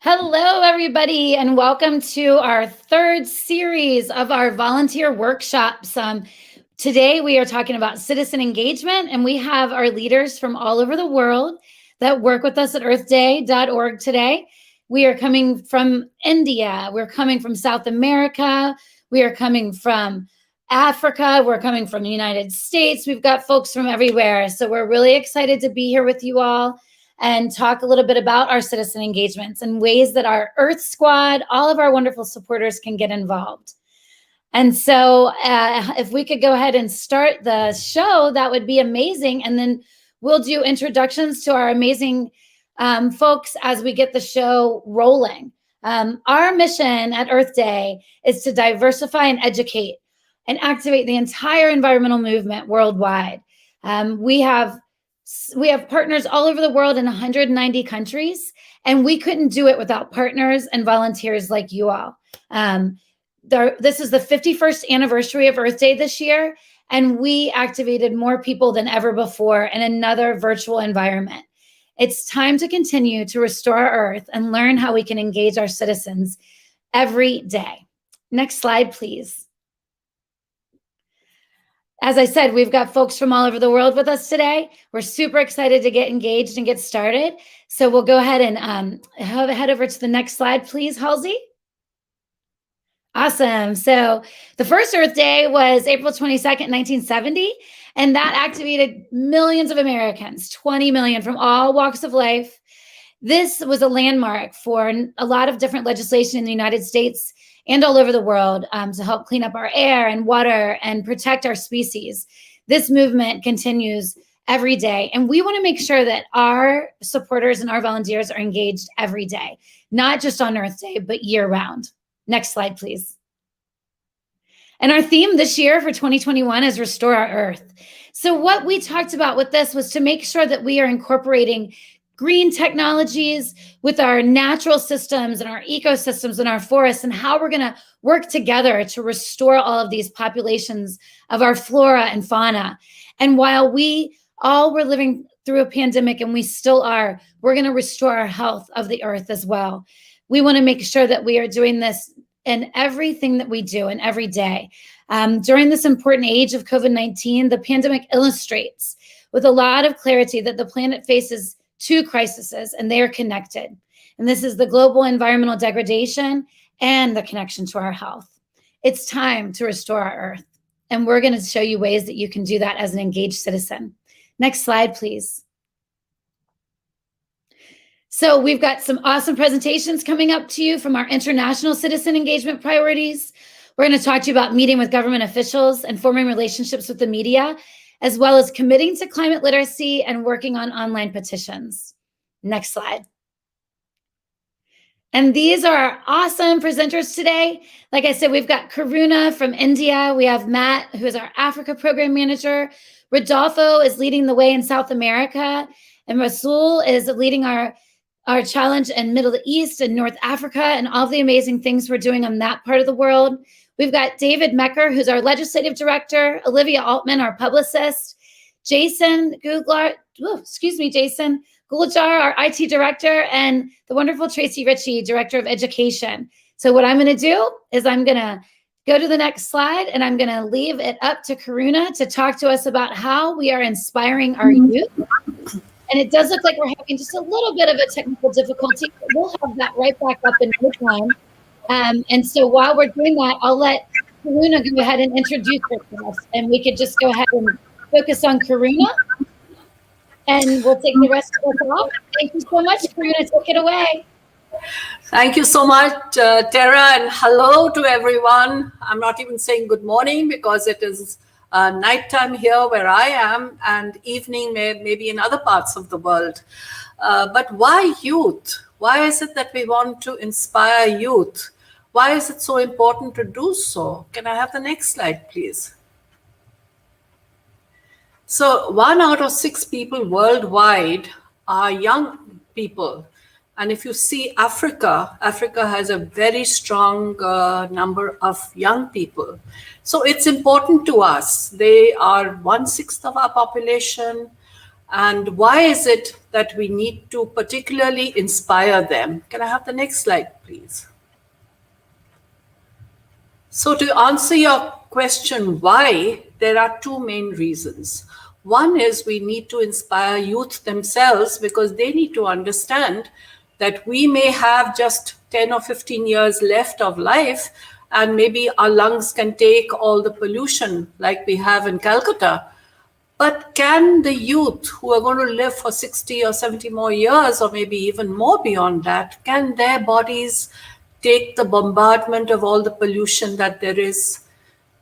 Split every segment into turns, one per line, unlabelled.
Hello, everybody, and welcome to our third series of our volunteer workshops. Today, we are talking about citizen engagement, and we have our leaders from all over the world that work with us at earthday.org today. We are coming from India. We're coming from South America. We are coming from Africa. We're coming from the United States. We've got folks from everywhere. So we're really excited to be here with you all and talk a little bit about our citizen engagements and ways that our Earth Squad, all of our wonderful supporters can get involved. And so if we could go ahead and start the show, that would be amazing. And then we'll do introductions to our amazing folks as we get the show rolling. Our mission at Earth Day is to diversify and educate and activate the entire environmental movement worldwide. We have partners all over the world in 190 countries, and we couldn't do it without partners and volunteers like you all. This is the 51st anniversary of Earth Day this year, and we activated more people than ever before in another virtual environment. It's time to continue to restore our Earth and learn how we can engage our citizens every day. Next slide, please. As I said, we've got folks from all over the world with us today. We're super excited to get engaged and get started. So we'll go ahead and head over to the next slide, please, Halsey. Awesome. So the first Earth Day was April 22nd, 1970, and that activated millions of Americans, 20 million from all walks of life. This was a landmark for a lot of different legislation in the United States and all over the world to help clean up our air and water and protect our species. This movement continues every day, and we want to make sure that our supporters and our volunteers are engaged every day, not just on Earth Day, but year-round. Next slide, please. And our theme this year for 2021 is Restore Our Earth. So what we talked about with this was to make sure that we are incorporating green technologies with our natural systems and our ecosystems and our forests, and how we're going to work together to restore all of these populations of our flora and fauna. And while we all were living through a pandemic, and we still are, we're going to restore our health of the earth as well. We want to make sure that we are doing this in everything that we do and every day. During this important age of COVID-19, the pandemic illustrates with a lot of clarity that the planet faces two crises, and they are connected. And this is the global environmental degradation and the connection to our health. It's time to restore our Earth. And we're going to show you ways that you can do that as an engaged citizen. Next slide, please. So we've got some awesome presentations coming up to you from our international citizen engagement priorities. We're going to talk to you about meeting with government officials and forming relationships with the media, as well as committing to climate literacy and working on online petitions. Next slide. And these are our awesome presenters today. Like I said, we've got Karuna from India. We have Matt, who is our Africa program manager. Rodolfo is leading the way in South America. And Russel is leading our challenge in Middle East and North Africa and all the amazing things we're doing on that part of the world. We've got David Mecker, who's our legislative director, Olivia Altman, our publicist, Jason Guljar, our IT director, and the wonderful Tracy Ritchie, director of education. So what I'm going to do is I'm going to go to the next slide, and I'm going to leave it up to Karuna to talk to us about how we are inspiring our youth. And it does look like we're having just a little bit of a technical difficulty, but we'll have that right back up in no time. And so while we're doing that, I'll let Karuna go ahead and introduce herself, and we could just go ahead and focus on Karuna, and we'll take the rest of us off. Thank you so much, Karuna. Take it away.
Thank you so much, Tara, and hello to everyone. I'm not even saying good morning because it is nighttime here where I am, and evening maybe in other parts of the world. But why youth? Why is it that we want to inspire youth? Why is it so important to do so? Can I have the next slide, please? So 1 out of 6 people worldwide are young people. And if you see Africa has a very strong number of young people. So it's important to us. They are 1/6 of our population. And why is it that we need to particularly inspire them? Can I have the next slide, please? So to answer your question, why, there are two main reasons. One is we need to inspire youth themselves because they need to understand that we may have just 10 or 15 years left of life, and maybe our lungs can take all the pollution like we have in Calcutta. But can the youth who are going to live for 60 or 70 more years, or maybe even more beyond that, can their bodies take the bombardment of all the pollution that there is?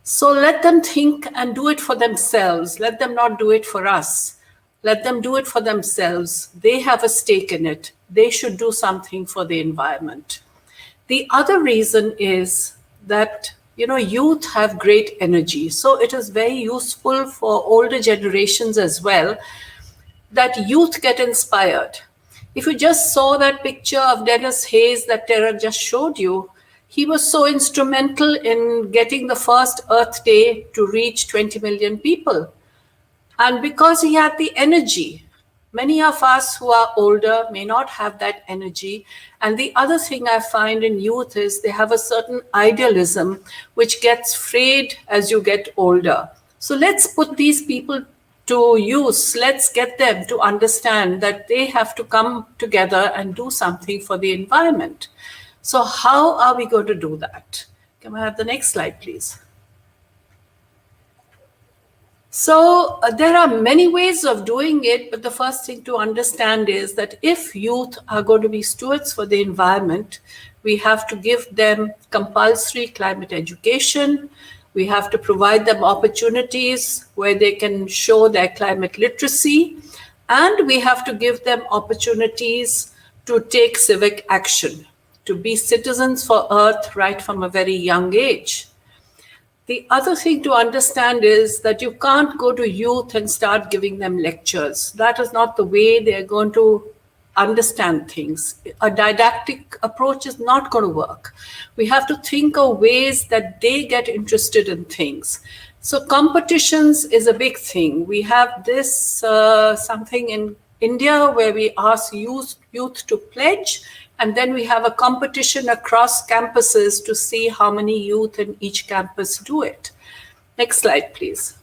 So let them think and do it for themselves. Let them not do it for us. Let them do it for themselves. They have a stake in it. They should do something for the environment. The other reason is that, youth have great energy. So it is very useful for older generations as well that youth get inspired. If you just saw that picture of Dennis Hayes that Tara just showed you, he was so instrumental in getting the first Earth Day to reach 20 million people. And because he had the energy, many of us who are older may not have that energy. And the other thing I find in youth is they have a certain idealism which gets frayed as you get older. So let's put these people to use. Let's get them to understand that they have to come together and do something for the environment. So how are we going to do that? Can I have the next slide, please? So there are many ways of doing it, but the first thing to understand is that if youth are going to be stewards for the environment, we have to give them compulsory climate education. We have to provide them opportunities where they can show their climate literacy, and we have to give them opportunities to take civic action, to be citizens for Earth right from a very young age. The other thing to understand is that you can't go to youth and start giving them lectures. That is not the way they're going to understand things. A didactic approach is not going to work. We have to think of ways that they get interested in things. So competitions is a big thing. We have this something in India where we ask youth to pledge, and then we have a competition across campuses to see how many youth in each campus do it. Next slide, please.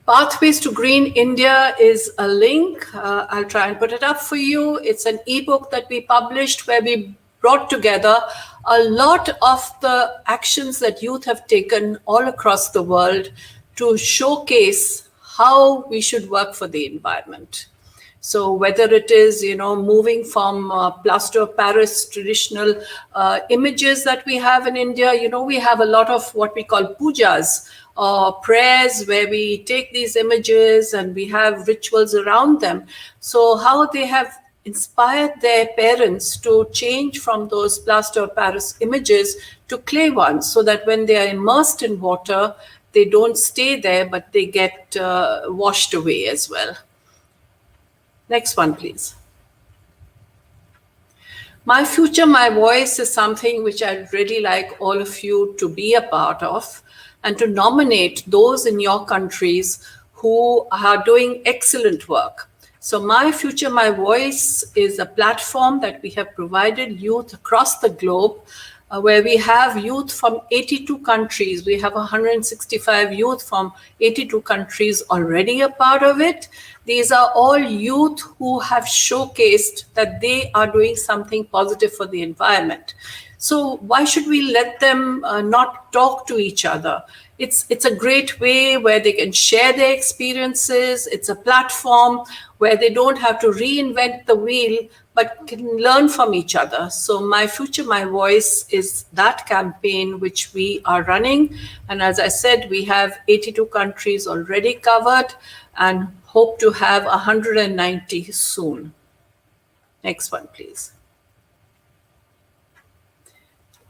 Pathways to Green India is a link. I'll try and put it up for you. It's an ebook that we published where we brought together a lot of the actions that youth have taken all across the world to showcase how we should work for the environment. So whether it is, moving from plaster of Paris traditional images that we have in India, we have a lot of what we call pujas, prayers, where we take these images and we have rituals around them. So how they have inspired their parents to change from those plaster of Paris images to clay ones, so that when they are immersed in water, they don't stay there, but they get washed away as well. Next one, please. My Future, My Voice is something which I'd really like all of you to be a part of and to nominate those in your countries who are doing excellent work. So My Future, My Voice is a platform that we have provided youth across the globe, where we have youth from 82 countries. We have 165 youth from 82 countries already a part of it. These are all youth who have showcased that they are doing something positive for the environment. So why should we let them not talk to each other? It's a great way where they can share their experiences. It's a platform where they don't have to reinvent the wheel, but can learn from each other. So My Future, My Voice is that campaign which we are running. And as I said, we have 82 countries already covered and hope to have 190 soon. Next one, please.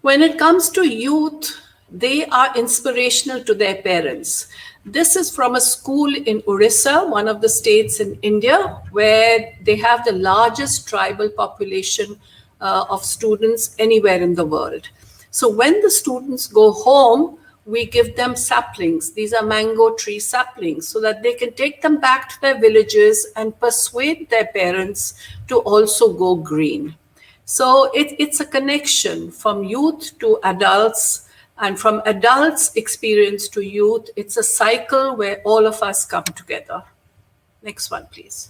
When it comes to youth, they are inspirational to their parents. This is from a school in Orissa, one of the states in India, where they have the largest tribal population of students anywhere in the world. So when the students go home, we give them saplings. These are mango tree saplings, so that they can take them back to their villages and persuade their parents to also go green. So it's a connection from youth to adults, and from adults' experience to youth. It's a cycle where all of us come together. Next one, please.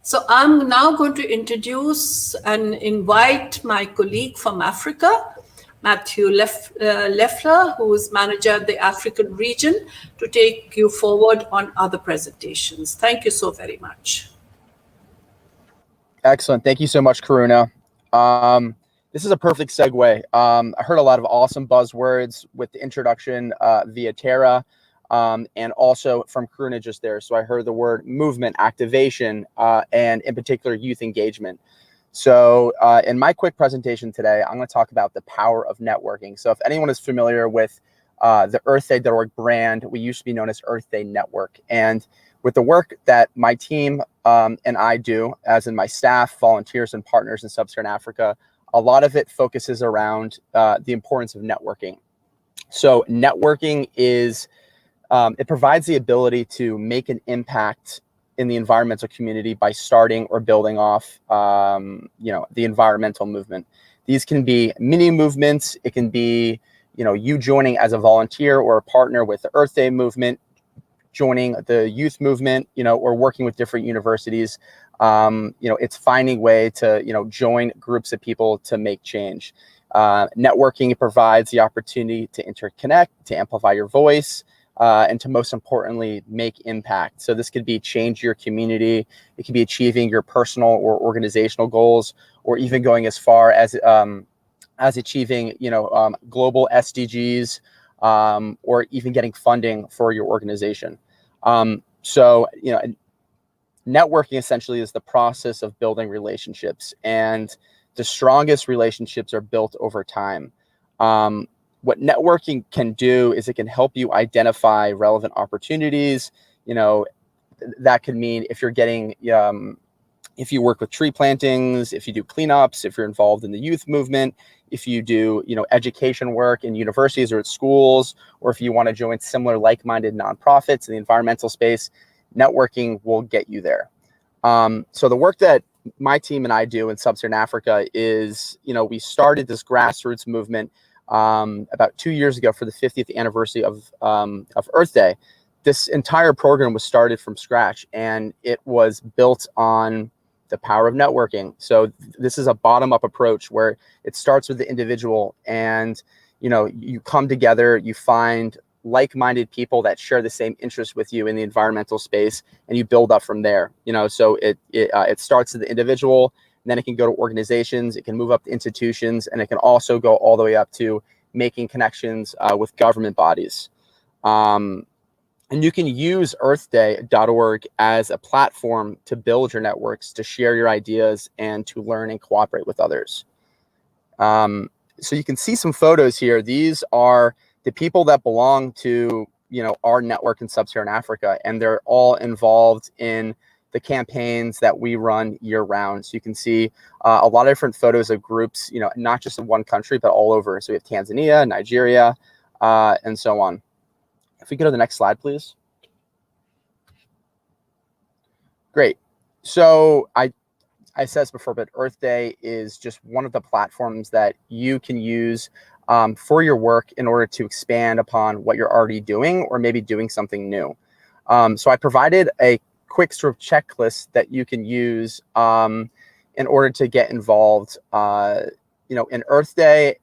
So I'm now going to introduce and invite my colleague from Africa, Matthew Leffler, who is manager of the African region, to take you forward on other presentations. Thank you so very much.
Excellent. Thank you so much, Karuna. This is a perfect segue. I heard a lot of awesome buzzwords with the introduction via Tara, and also from Karuna just there. So I heard the word movement, activation, and in particular, youth engagement. So in my quick presentation today, I'm going to talk about the power of networking. So if anyone is familiar with the EarthDay.org brand, we used to be known as Earth Day Network. And with the work that my team and I do, as in my staff, volunteers, and partners in Sub-Saharan Africa, a lot of it focuses around the importance of networking. So networking is, it provides the ability to make an impact in the environmental community by starting or building off, the environmental movement. These can be mini movements. It can be, you joining as a volunteer or a partner with the Earth Day movement, joining the youth movement, or working with different universities. It's finding a way to, join groups of people to make change. Networking provides the opportunity to interconnect, to amplify your voice, and to most importantly, make impact. So this could be change your community. It could be achieving your personal or organizational goals, or even going as far as achieving, global SDGs, or even getting funding for your organization. Networking essentially is the process of building relationships, and the strongest relationships are built over time. What networking can do is it can help you identify relevant opportunities. That could mean if you're getting, if you work with tree plantings, if you do cleanups, if you're involved in the youth movement, if you do, education work in universities or at schools, or if you want to join similar like-minded nonprofits in the environmental space, networking will get you there. So the work that my team and I do in Sub-Saharan Africa is, we started this grassroots movement about 2 years ago for the 50th anniversary of Earth Day. This entire program was started from scratch, and it was built on the power of networking. So this is a bottom-up approach where it starts with the individual, and you come together, you find like-minded people that share the same interests with you in the environmental space, and you build up from there. So it starts with the individual, and then it can go to organizations, it can move up to institutions, and it can also go all the way up to making connections with government bodies. And you can use EarthDay.org as a platform to build your networks, to share your ideas, and to learn and cooperate with others. So you can see some photos here. These are the people that belong to, our network in Sub-Saharan Africa, and they're all involved in the campaigns that we run year round. So you can see a lot of different photos of groups, not just in one country, but all over. So we have Tanzania, Nigeria, and so on. If we go to the next slide, please. Great. So I said this before, but Earth Day is just one of the platforms that you can use for your work in order to expand upon what you're already doing, or maybe doing something new. So I provided a quick sort of checklist that you can use in order to get involved, in Earth Day,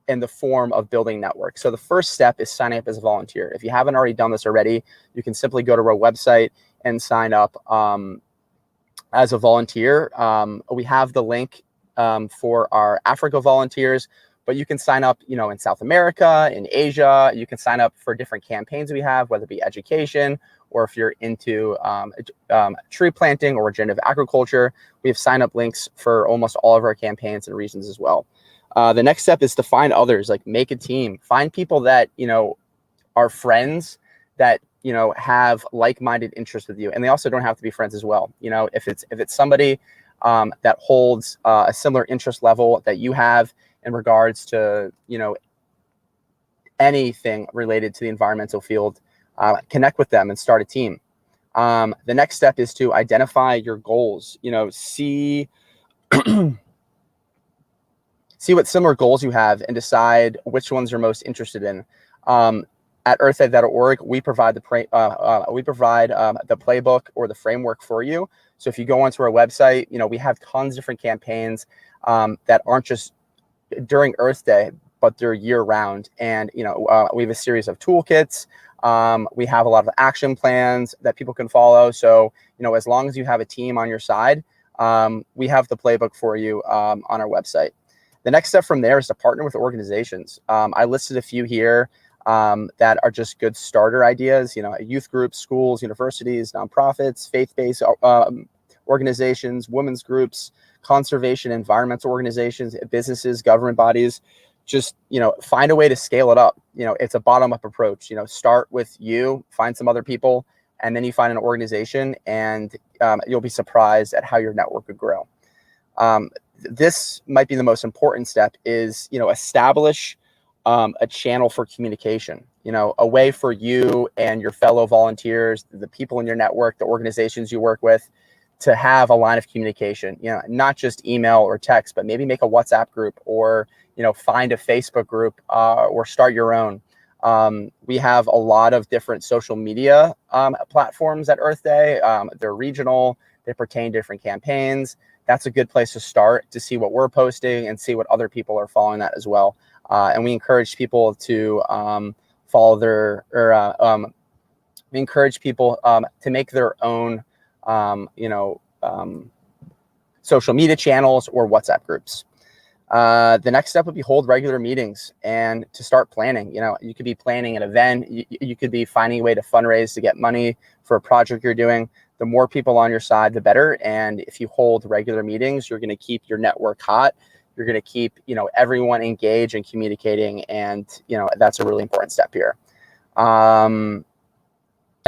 in the form of building networks. So the first step is signing up as a volunteer. If you haven't already done this already, you can simply go to our website and sign up as a volunteer. We have the link for our Africa volunteers, but you can sign up, in South America, in Asia. You can sign up for different campaigns we have, whether it be education, or if you're into tree planting or regenerative agriculture. We have sign-up links for almost all of our campaigns and regions as well. The next step is to find others, like make a team. Find people that, are friends, that, have like-minded interests with you. And they also don't have to be friends as well. If it's somebody that holds a similar interest level that you have, in regards to, anything related to the environmental field, connect with them and start a team. The next step is to identify your goals. See what similar goals you have and decide which ones you're most interested in. At earthday.org, we provide the playbook or the framework for you. So if you go onto our website, we have tons of different campaigns that aren't just during Earth Day, but they're year round. And we have a series of toolkits. We have a lot of action plans that people can follow. So as long as you have a team on your side, we have the playbook for you on our website. The next step from there is to partner with organizations. I listed a few here that are just good starter ideas. Youth groups, schools, universities, nonprofits, faith-based organizations, women's groups, conservation, environmental organizations, businesses, government bodies. Just find a way to scale it up. It's a bottom-up approach. Start with you, find some other people, and then you find an organization, and you'll be surprised at how your network would grow. This might be the most important step is, establish a channel for communication, a way for you and your fellow volunteers, the people in your network, the organizations you work with, to have a line of communication, not just email or text, but maybe make a WhatsApp group or, find a Facebook group or start your own. We have a lot of different social media platforms at Earth Day. They're regional, they pertain to different campaigns. That's a good place to start to see what we're posting and see what other people are following that as well. And we encourage people to follow we encourage people to make their own, social media channels or WhatsApp groups. The next step would be hold regular meetings and to start planning. You could be planning an event. You could be finding a way to fundraise to get money for a project you're doing. The more people on your side, the better. And if you hold regular meetings, you're going to keep your network hot. You're going to keep, everyone engaged and communicating. And, that's a really important step here. I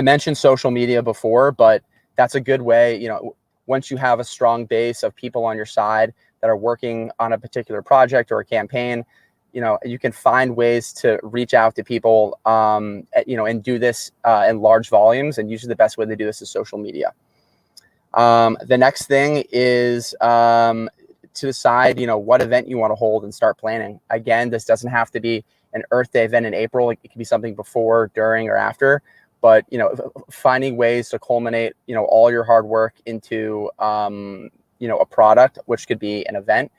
mentioned social media before, but that's a good way, once you have a strong base of people on your side that are working on a particular project or a campaign, you can find ways to reach out to people, and do this in large volumes. And usually the best way to do this is social media. The next thing is to decide, what event you want to hold and start planning. Again, this doesn't have to be an Earth Day event in April. It could be something before, during, or after. But, finding ways to culminate, all your hard work into, a product, which could be an event,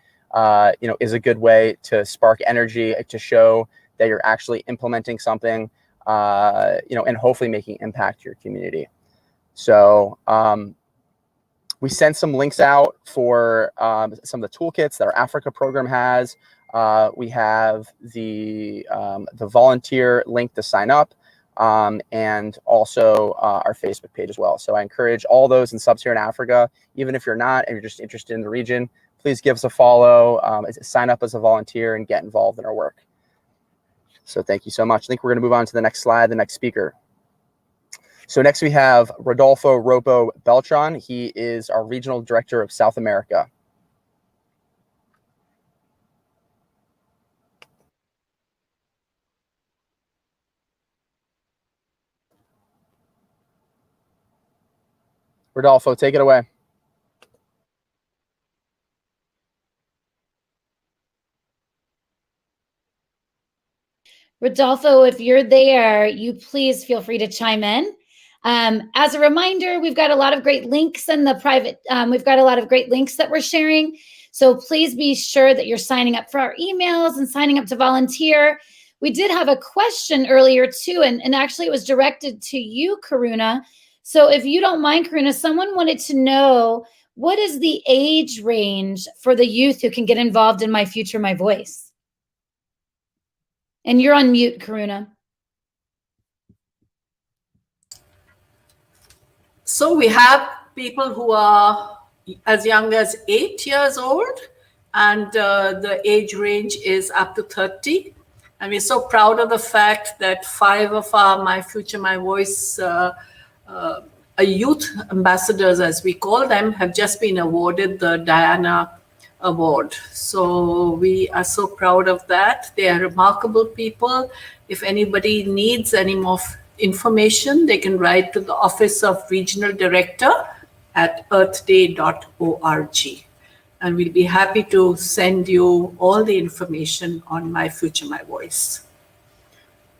is a good way to spark energy, to show that you're actually implementing something, and hopefully making impact to your community. So we sent some links out for some of the toolkits that our Africa program has. We have the volunteer link to sign up, and also our Facebook page as well. So I encourage all those in Sub-Saharan Africa, even if you're not and you're just interested in the region, please give us a follow, sign up as a volunteer, and get involved in our work. So thank you so much. I think we're going to move on to the next slide, the next speaker. So next we have Rodolfo Ropo Beltran. He is our Regional Director of South America. Rodolfo, take it away.
Rodolfo, if you're there, you please feel free to chime in. As a reminder, we've got a lot of great links in the private, we've got a lot of great links that we're sharing. So please be sure that you're signing up for our emails and signing up to volunteer. We did have a question earlier too, and actually it was directed to you, Karuna. So if you don't mind, Karuna, someone wanted to know, what is the age range for the youth who can get involved in My Future, My Voice? And you're on mute, Karuna.
So we have people who are as young as 8 years old, and the age range is up to 30. And we're so proud of the fact that 5 of our My Future, My Voice youth ambassadors, as we call them, have just been awarded the Diana award. So we are so proud of that. They are remarkable people. If anybody needs any more information, they can write to the Office of Regional Director at earthday.org. And we'll be happy to send you all the information on My Future, My Voice.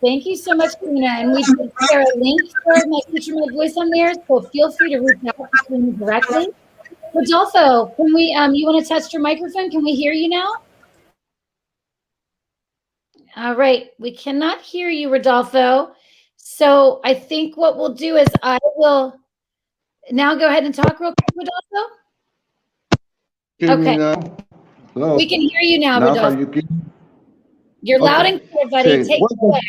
Thank you so much, Karina. And we did share a link for My Future, My Voice on there, so feel free to reach out to Karina directly. Rodolfo, can we, you want to test your microphone? Can we hear you now? All right, we cannot hear you, Rodolfo. So I think what we'll do is I will now go ahead and talk real quick, Rodolfo.
Hear me
Okay.
now? Hello.
We can hear you now,
Now
Rodolfo.
you can.
You're loud and clear, buddy.
Say,
Take it away.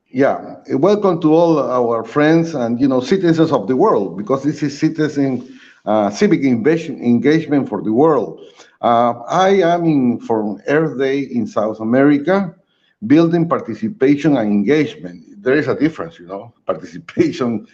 Yeah, welcome to all our friends and citizens of the world, because this is civic engagement for the world. I am from Earth Day in South America, building participation and engagement. There is a difference, participation,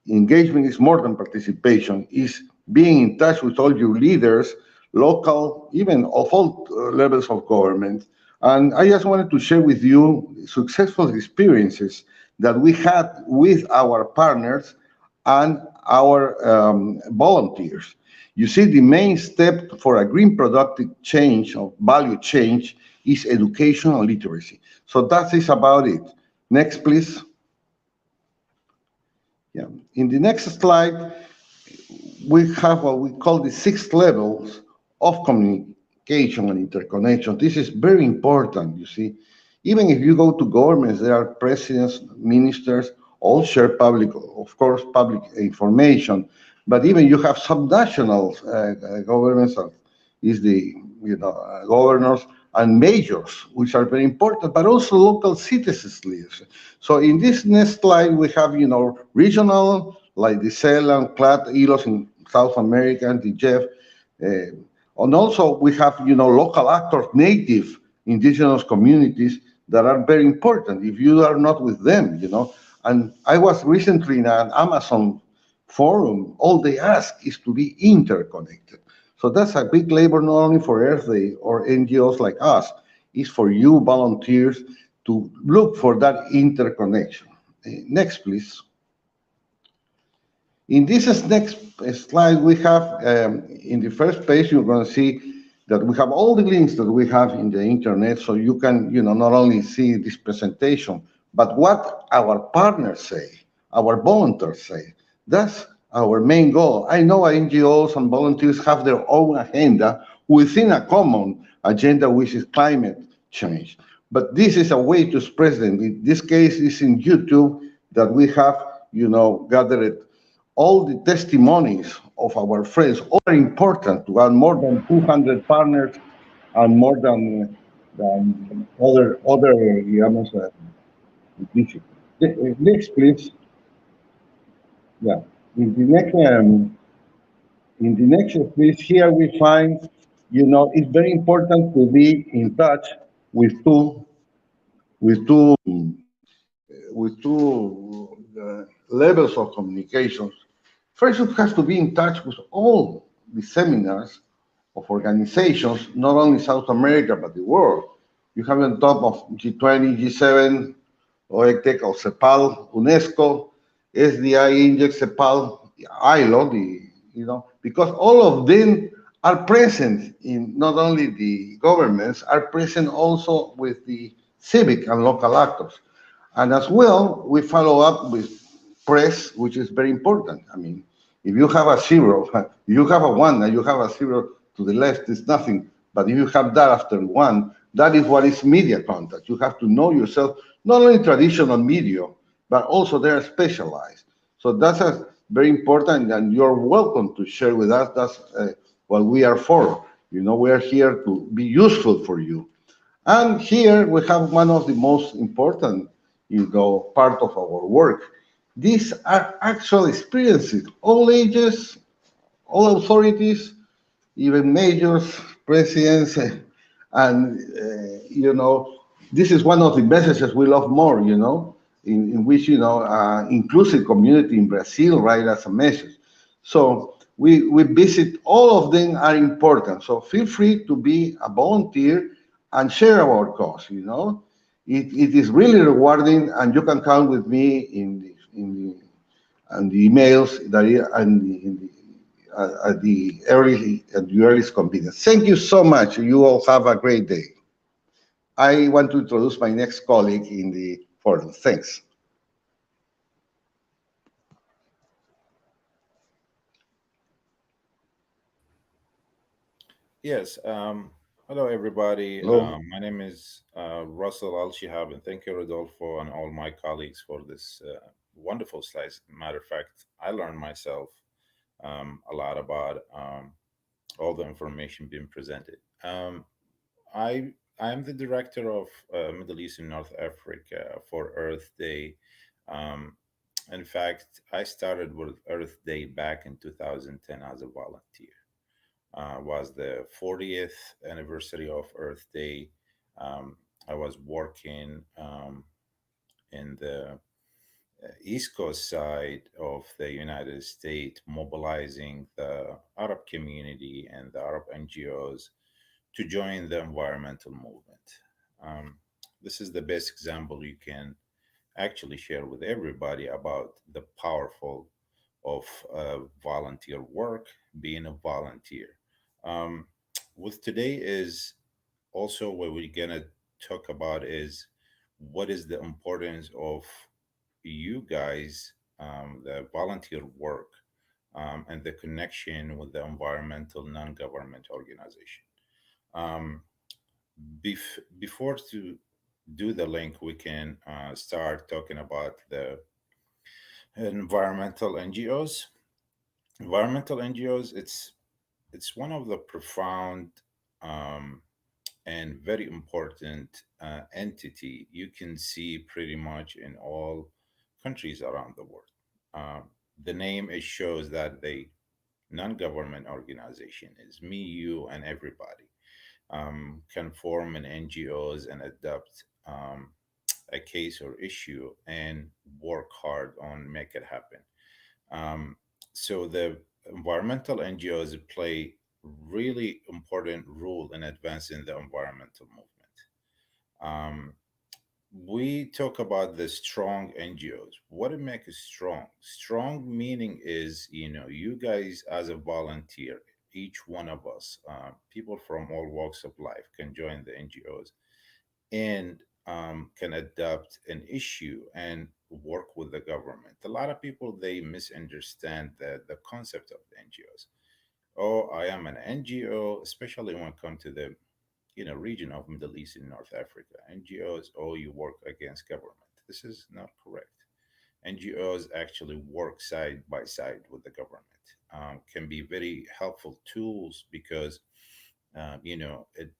engagement is more than participation, is being in touch with all your leaders, local, even of all levels of government. And I just wanted to share with you successful experiences that we had with our partners and our volunteers. You see, the main step for a green productive change of value change is education and literacy. So that is about it. Next, please. Yeah. In the next slide, we have what we call the 6 levels of communication and interconnection. This is very important, you see. Even if you go to governments, there are presidents, ministers, all share public, of course, public information. But even you have subnational governments, is the governors and majors, which are very important, but also local citizens leaders. So in this next slide, we have regional, like the CELAC, CLAT, ILOS in South America, and the JEF. And also we have local actors, native indigenous communities that are very important if you are not with them. And I was recently in an Amazon forum. All they ask is to be interconnected. So that's a big labor, not only for Earth Day or NGOs like us, it's for you volunteers to look for that interconnection. Next, please. In this next slide, we have, in the first page, you're going to see that we have all the links that we have in the internet, so you can, not only see this presentation, but what our partners say, our volunteers say. That's our main goal. I know NGOs and volunteers have their own agenda within a common agenda, which is climate change. But this is a way to express them. In this case, it's in YouTube that we have, gathered all the testimonies of our friends. All are important to have more than 200 partners and more than other digamos, next, please. Yeah. In the next please, here we find, it's very important to be in touch with two levels of communications. First, it has to be in touch with all the seminars of organizations, not only South America, but the world. You have on top of G20, G7, OECTEC, or CEPAL, UNESCO, SDI, Index, CEPAL, ILO, because all of them are present in not only the governments, are present also with the civic and local actors. And as well, we follow up with press, which is very important. I mean, if you have a 0, you have a 1, and you have a 0 to the left, it's nothing. But if you have that after 1, that is what is media contact. You have to know yourself, not only traditional media, but also they are specialized. So that's very important, and you're welcome to share with us. That's what we are for. We are here to be useful for you. And here we have one of the most important, part of our work. These are actual experiences, all ages, all authorities, even mayors, presidents, and this is one of the messages we love more, in which inclusive community in Brazil, right, as a message. So we visit, all of them are important. So feel free to be a volunteer and share our cause. It is really rewarding, and you can count with me and the emails that at the earliest convenience. Thank you so much. You all have a great day. I want to introduce my next colleague in the forum. Thanks.
Yes. Hello, everybody.
Hello.
My name is Russel AlShihab, and thank you, Rodolfo, and all my colleagues for this wonderful slides. Matter of fact, I learned myself a lot about all the information being presented. I am the director of Middle East and North Africa for Earth Day. Um, in fact, I started with Earth Day back in 2010 as a volunteer. Was the 40th anniversary of Earth Day. I was working in the East Coast side of the United States, mobilizing the Arab community and the Arab NGOs to join the environmental movement. Um, this is the best example you can actually share with everybody about the powerful of volunteer work, being a volunteer. Um, with today is also what we're gonna talk about is what is the importance of you guys, the volunteer work, and the connection with the environmental non-government organization. Um, before to do the link, we can start talking about the environmental NGOs. Environmental NGOs, it's one of the profound um, and very important entity you can see pretty much in all countries around the world. Um, the name it shows that the non-government organization is me, you, and everybody can form an NGOs and adopt a case or issue and work hard on make it happen. Um, so the environmental NGOs play really important role in advancing the environmental movement. Um, we talk about the strong NGOs. What it makes it strong? Strong meaning is, you guys as a volunteer, each one of us, people from all walks of life can join the NGOs and can adopt an issue and work with the government. A lot of people they misunderstand the concept of the NGOs. Oh, I am an NGO, especially when it comes to the region of Middle East and North Africa. NGOs, oh, you work against government. This is not correct. NGOs actually work side by side with the government. Can be very helpful tools because it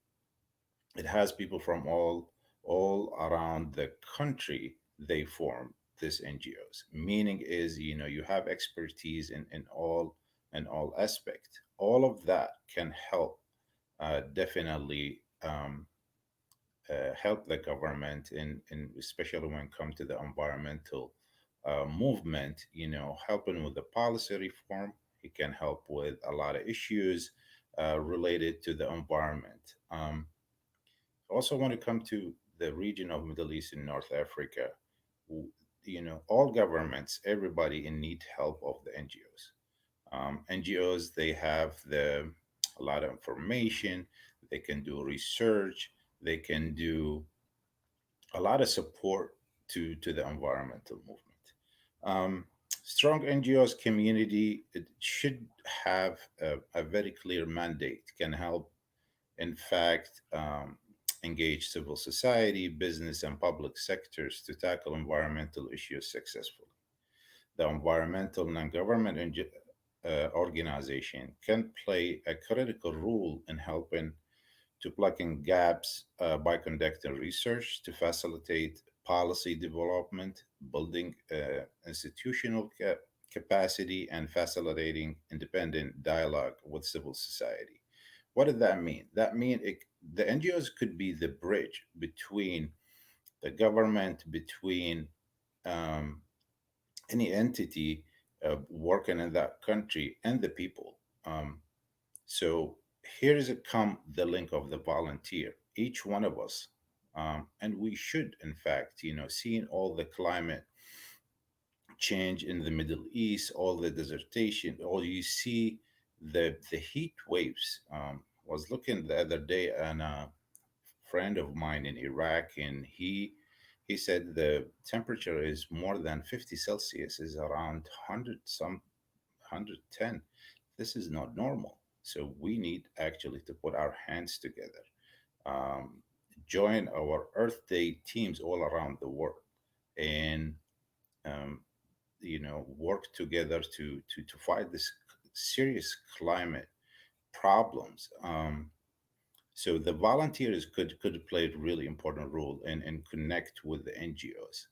has people from all around the country. They form this NGOs. Meaning is you have expertise in all aspect. All of that can help definitely help the government in especially when it comes to the environmental movement. Helping with the policy reform. It can help with a lot of issues related to the environment. Also, when it comes to the region of Middle East and North Africa, all governments, everybody in need help of the NGOs. NGOs, they have a lot of information. They can do research. They can do a lot of support to the environmental movement. Strong NGOs community, it should have a very clear mandate. Can help, in fact, engage civil society, business, and public sectors to tackle environmental issues successfully. The environmental non-government organization can play a critical role in helping to plug in gaps by conducting research to facilitate policy development, building institutional capacity, and facilitating independent dialogue with civil society. What does that mean? That means the NGOs could be the bridge between the government, between um, any entity working in that country and the people. So here is a come the link of the volunteer. Each one of us, and we should, in fact, seeing all the climate change in the Middle East, all the desertation, all you see the heat waves. Was looking the other day, and a friend of mine in Iraq, and he said the temperature is more than 50 Celsius, is around 100 some 110. This is not normal. So we need actually to put our hands together, um, join our Earth Day teams all around the world, and um, work together to fight this serious climate problems. So the volunteers could play a really important role and connect with the NGOs.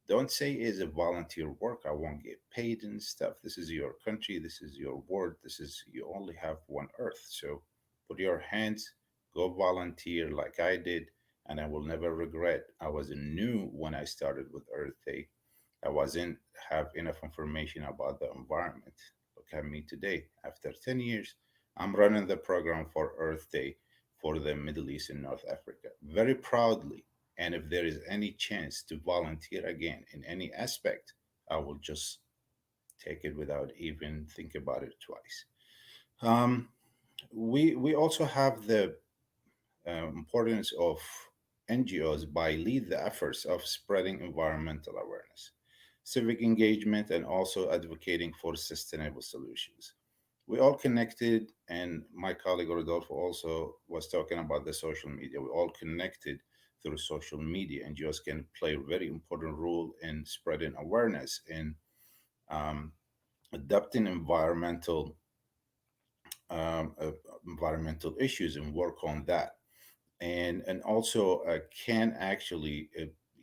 Don't say it's a volunteer work, I won't get paid and stuff. This is your country, this is your world, this is, you only have one earth. So put your hands, go volunteer like I did, and I will never regret. I was new when I started with Earth Day. I wasn't have enough information about the environment. Look at me today. After 10 years, I'm running the program for Earth Day for the Middle East and North Africa very proudly. And if there is any chance to volunteer again in any aspect, I will just take it without even think about it twice. Um, we also have the importance of NGOs by lead the efforts of spreading environmental awareness, civic engagement, and also advocating for sustainable solutions. We all connected, and my colleague Rodolfo also was talking about the social media. We all connected through social media, and NGOs can play a very important role in spreading awareness in um, adapting um, uh, environmental issues and work on that, and also can actually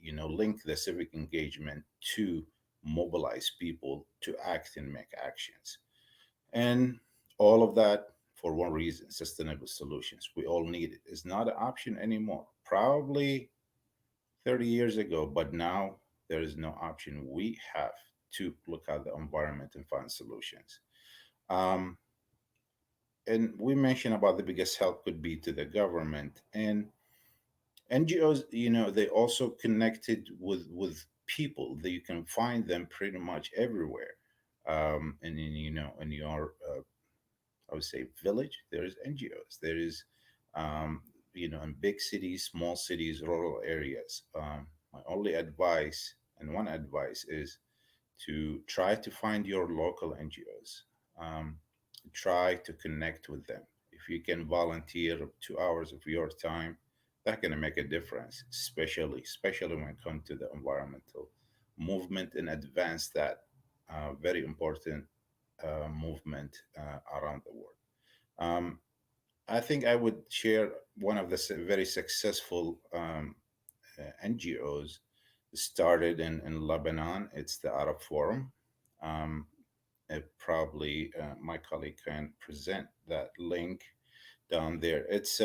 link the civic engagement to mobilize people to act and make actions. And all of that for one reason: sustainable solutions. We all need it. It's not an option anymore. Probably 30 years ago, but now there is no option. We have to look at the environment and find solutions. Um, and we mentioned about the biggest help could be to the government and NGOs. They also connected with people that you can find them pretty much everywhere. And in your I would say village, there is NGOs. There is, in big cities, small cities, rural areas. My only advice, and one advice, is to try to find your local NGOs. Um, Try to connect with them. If you can volunteer 2 hours of your time, that can make a difference, especially when it comes to the environmental movement and advance that very important movement around the world. Um, I think I would share one of the very successful NGOs started in Lebanon. It's the Arab Forum. Um, Probably my colleague can present that link down there. It's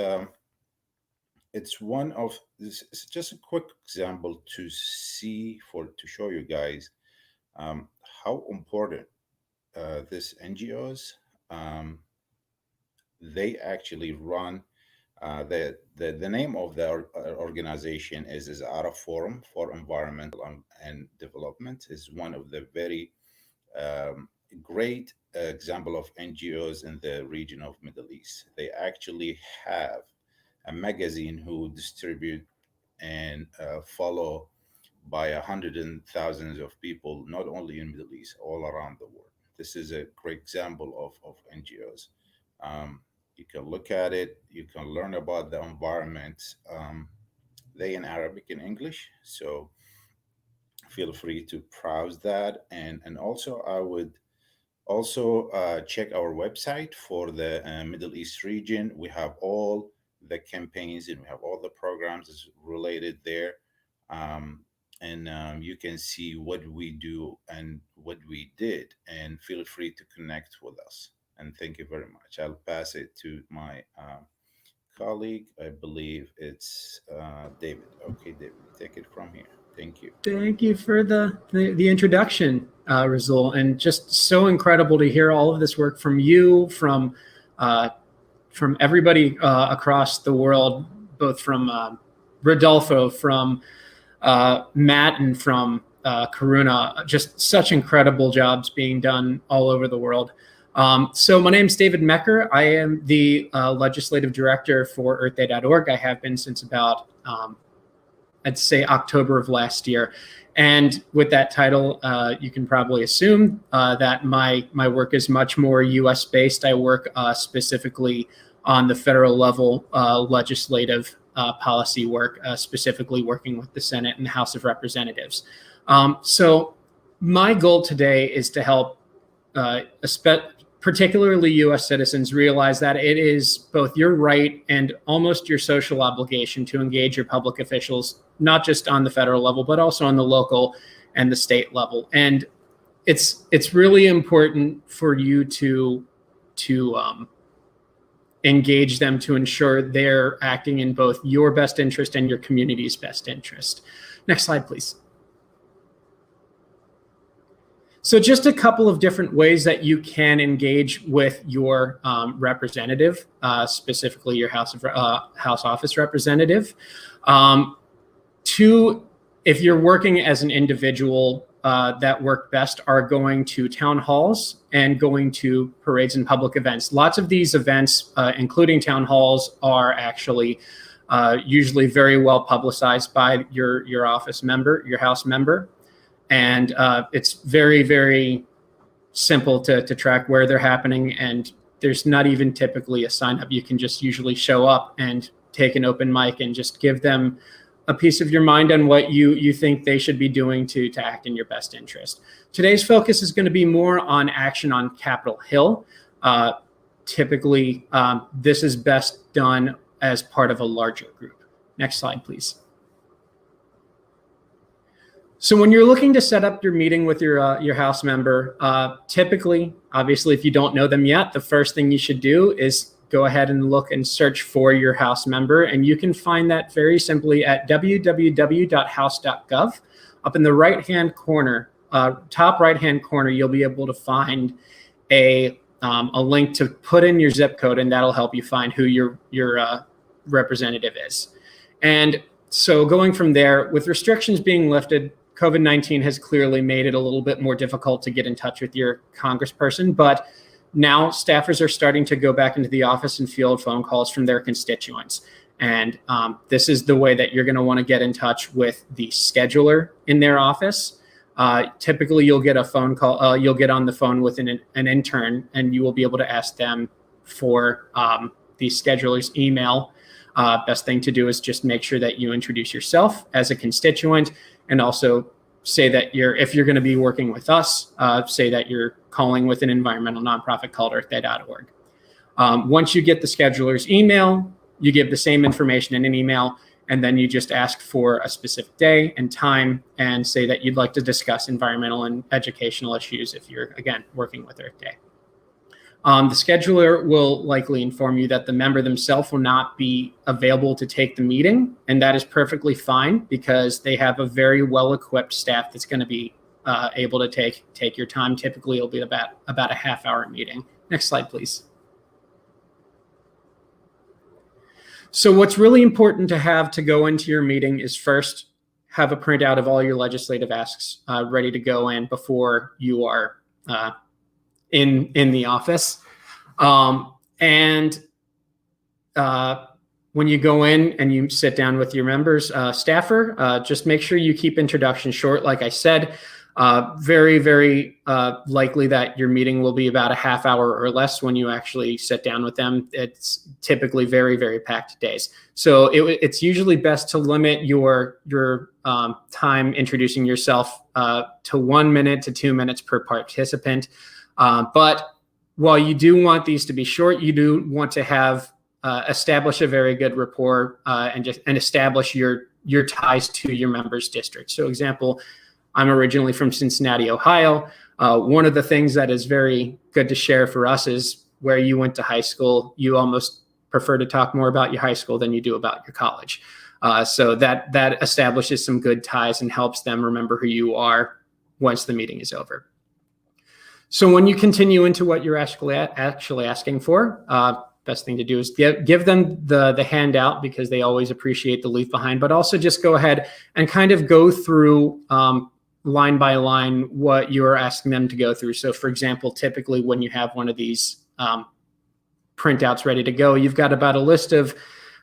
one of this. It's just a quick example to see to show you guys how important this NGOs. They actually run the name of the organization is Arab Forum for Environmental and Development. Is one of the very great example of NGOs in the region of Middle East. They actually have a magazine who distribute and follow by hundreds and thousands of people, not only in Middle East, all around the world. This is a great example of NGOs. Um, you can look at it, you can learn about the environment. They in Arabic and English, so feel free to browse that. And also, I would also check our website for the Middle East region. We have all the campaigns and we have all the programs is related there. Um, and you can see what we do and what we did, and feel free to connect with us. And thank you very much. I'll pass it to my colleague. I believe it's David. Okay, David, take it from here. Thank you.
Thank you for the introduction, Russel, and just so incredible to hear all of this work from you, from everybody across the world, both from Rodolfo, from Matt, and from Karuna. Just such incredible jobs being done all over the world. So my name is David Mecker. I am the legislative director for EarthDay.org. I have been since about I'd say October of last year. And with that title, you can probably assume that my work is much more US based. I work specifically on the federal level legislative policy work, specifically working with the Senate and the House of Representatives. So my goal today is to help particularly US citizens realize that it is both your right and almost your social obligation to engage your public officials, not just on the federal level, but also on the local and the state level. And it's really important for you to engage them to ensure they're acting in both your best interest and your community's best interest. Next slide, please. So just a couple of different ways that you can engage with your representative, specifically your House Office representative. Two, if you're working as an individual, that work best are going to town halls and going to parades and public events. Lots of these events, including town halls, are actually usually very well publicized by your office member, your House member. And it's very, very simple to track where they're happening. And there's not even typically a sign up. You can just usually show up and take an open mic and just give them a piece of your mind on what you think they should be doing to act in your best interest. Today's focus is going to be more on action on Capitol Hill. Typically, this is best done as part of a larger group. Next slide, please. So when you're looking to set up your meeting with your House member, typically, obviously, if you don't know them yet, the first thing you should do is go ahead and look and search for your House member. And you can find that very simply at www.house.gov. Up in the right-hand corner, top right-hand corner, you'll be able to find a link to put in your zip code, and that'll help you find who your representative is. And so going from there, with restrictions being lifted, COVID-19 has clearly made it a little bit more difficult to get in touch with your congressperson, but now staffers are starting to go back into the office and field phone calls from their constituents. And this is the way that you're going to want to get in touch with the scheduler in their office. Typically, you'll get a phone call, you'll get on the phone with an intern, and you will be able to ask them for the scheduler's email. Best thing to do is just make sure that you introduce yourself as a constituent, and also say that if you're going to be working with us, say that you're calling with an environmental nonprofit called EarthDay.org. Once you get the scheduler's email, you give the same information in an email, and then you just ask for a specific day and time and say that you'd like to discuss environmental and educational issues if you're, again, working with Earth Day. The scheduler will likely inform you that the member themselves will not be available to take the meeting, and that is perfectly fine because they have a very well-equipped staff that's going to be able to take your time. Typically, it'll be about a half-hour meeting. Next slide, please. So what's really important to have to go into your meeting is first have a printout of all your legislative asks ready to go in before you are in the office. When you go in and you sit down with your members, staffer, just make sure you keep introductions short. Like I said, very, very likely that your meeting will be about a half hour or less when you actually sit down with them. It's typically very, very packed days. So it's usually best to limit your time introducing yourself to 1 minute to 2 minutes per participant. But while you do want these to be short, you do want to have establish a very good rapport and establish your ties to your members' district. So example, I'm originally from Cincinnati, Ohio. One of the things that is very good to share for us is where you went to high school. You almost prefer to talk more about your high school than you do about your college. So that establishes some good ties and helps them remember who you are once the meeting is over. So when you continue into what you're actually asking for, best thing to do is give them the handout, because they always appreciate the leave behind, but also just go ahead and kind of go through line by line what you're asking them to go through. So for example, typically when you have one of these printouts ready to go, you've got about a list of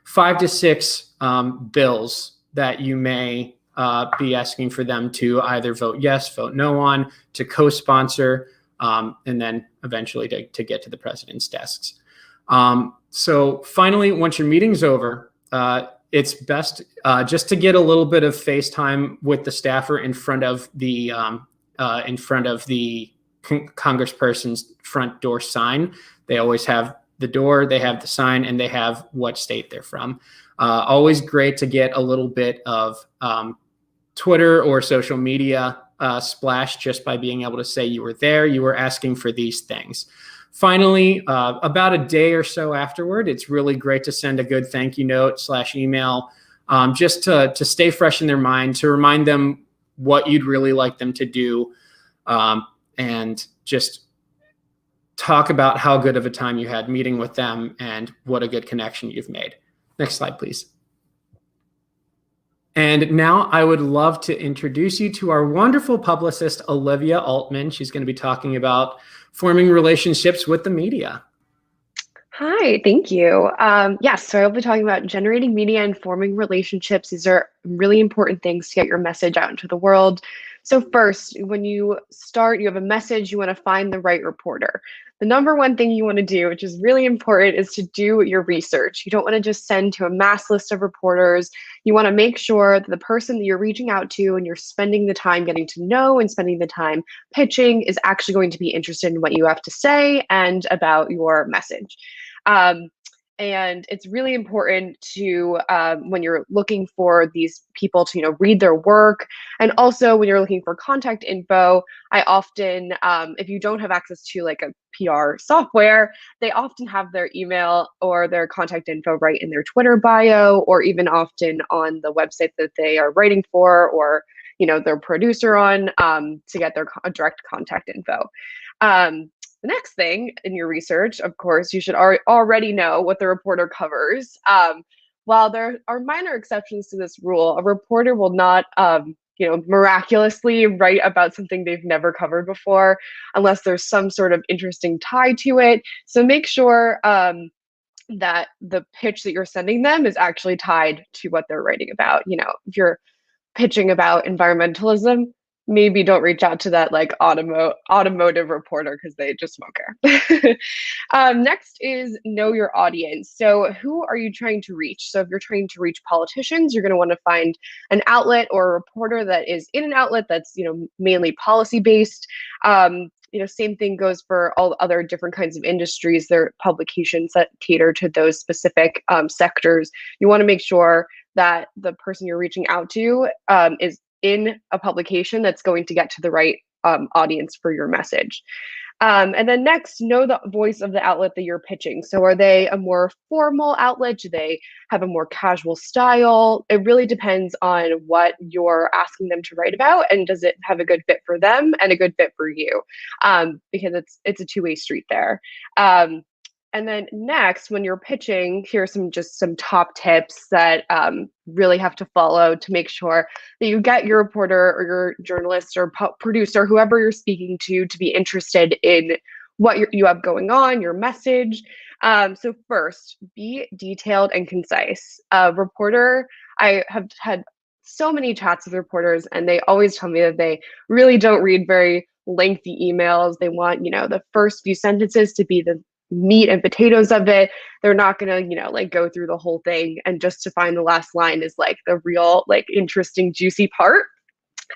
5 to 6 bills that you may be asking for them to either vote yes, vote no on, to co-sponsor, and then eventually to get to the president's desks. So finally, once your meeting's over, it's best just to get a little bit of face time with the staffer in front of the congressperson's front door sign. They always have the door, they have the sign, and they have what state they're from. Always great to get a little bit of Twitter or social media splash just by being able to say you were there, you were asking for these things. Finally, about a day or so afterward, it's really great to send a good thank you note / email, just to stay fresh in their mind, to remind them what you'd really like them to do, and just talk about how good of a time you had meeting with them and what a good connection you've made. Next slide, please. And now I would love to introduce you to our wonderful publicist, Olivia Altman. She's going to be talking about forming relationships with the media.
Hi, thank you. Yes, so I'll be talking about generating media and forming relationships. These are really important things to get your message out into the world. So first, when you start, you have a message, you want to find the right reporter. The number one thing you want to do, which is really important, is to do your research. You don't want to just send to a mass list of reporters. You want to make sure that the person that you're reaching out to and you're spending the time getting to know and spending the time pitching is actually going to be interested in what you have to say and about your message. And it's really important to, when you're looking for these people to, read their work, and also when you're looking for contact info, I often, if you don't have access to like a PR software, they often have their email or their contact info right in their Twitter bio, or even often on the website that they are writing for, or, their producer on, to get their direct contact info. The next thing in your research, of course, you should already know what the reporter covers. While there are minor exceptions to this rule, a reporter will not, miraculously write about something they've never covered before, unless there's some sort of interesting tie to it. So make sure that the pitch that you're sending them is actually tied to what they're writing about. If you're pitching about environmentalism, maybe don't reach out to that like automotive reporter, because they just won't care. Next is know your audience. So who are you trying to reach? So if you're trying to reach politicians, you're going to want to find an outlet or a reporter that is in an outlet that's mainly policy based. Same thing goes for all other different kinds of industries. There are publications that cater to those specific sectors. You want to make sure that the person you're reaching out to is in a publication that's going to get to the right audience for your message. And then next, know the voice of the outlet that you're pitching. So are they a more formal outlet? Do they have a more casual style? It really depends on what you're asking them to write about, and does it have a good fit for them and a good fit for you? Because it's a two-way street there. And then next, when you're pitching, here are some top tips that really have to follow to make sure that you get your reporter or your journalist or producer, whoever you're speaking to be interested in what you have going on, your message. So first, be detailed and concise. Reporter, I have had so many chats with reporters, and they always tell me that they really don't read very lengthy emails. They want, the first few sentences to be the meat and potatoes of it. They're not gonna, go through the whole thing, and just to find the last line is like the real, interesting, juicy part.